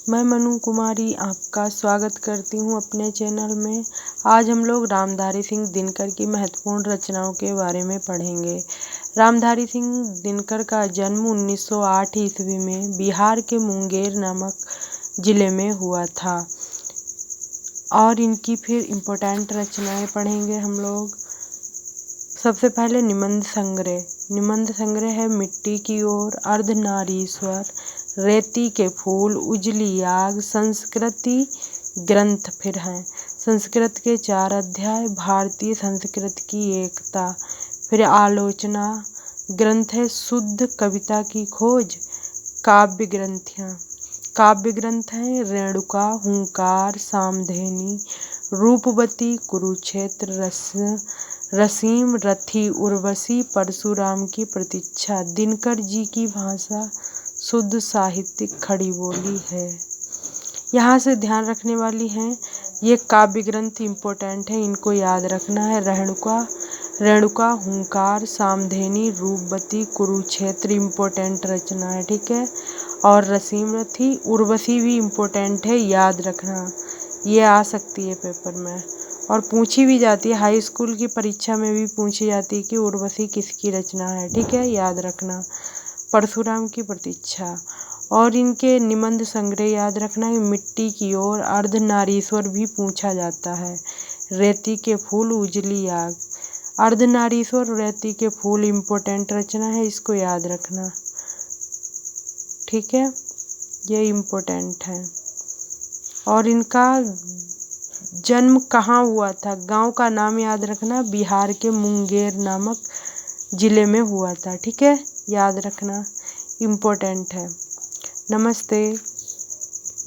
मैं मनु कुमारी आपका स्वागत करती हूँ अपने चैनल में। आज हम लोग रामधारी सिंह दिनकर की महत्वपूर्ण रचनाओं के बारे में पढ़ेंगे। रामधारी सिंह दिनकर का जन्म 1908 ईस्वी में बिहार के मुंगेर नामक जिले में हुआ था। और इनकी फिर इम्पोर्टेंट रचनाएं पढ़ेंगे हम लोग। सबसे पहले निबंध संग्रह। निबंध संग्रह है मिट्टी की ओर, अर्धनारीश्वर, रेती के फूल, उजली आग, संस्कृति ग्रंथ फिर हैं। संस्कृत के 4 अध्याय, भारतीय संस्कृत की एकता। फिर आलोचना ग्रंथ है शुद्ध कविता की खोज। काव्य ग्रंथ हैं रेणुका, हुंकार, सामधेनी, रूपवती, कुरुक्षेत्र, रसीम, रथी, उर्वशी, परशुराम की प्रतीक्षा। दिनकर जी की भाषा शुद्ध साहित्यिक खड़ी बोली है। यहाँ से ध्यान रखने वाली हैं, ये काव्य ग्रंथ इम्पोर्टेंट है, इनको याद रखना है। रेणुका, हुंकार, सामधेनी, रूपवती, कुरुक्षेत्र इम्पोर्टेंट रचना है, ठीक है। और रसीम, रथी, उर्वशी भी इम्पोर्टेंट है, याद रखना, ये आ सकती है पेपर में और पूछी भी जाती है। हाई स्कूल की परीक्षा में भी पूछी जाती है कि उर्वशी किसकी रचना है, ठीक है, याद रखना। परशुराम की प्रतीक्षा। और इनके निबंध संग्रह याद रखना है। मिट्टी की ओर, अर्धनारीश्वर भी पूछा जाता है। रेती के फूल, उजली आग। अर्धनारीश्वर, रेती के फूल इम्पोर्टेंट रचना है, इसको याद रखना, ठीक है, ये इम्पोर्टेंट है। और इनका जन्म कहाँ हुआ था, गांव का नाम याद रखना, बिहार के मुंगेर नामक जिले में हुआ था, ठीक है, याद रखना, इम्पोर्टेंट है। नमस्ते।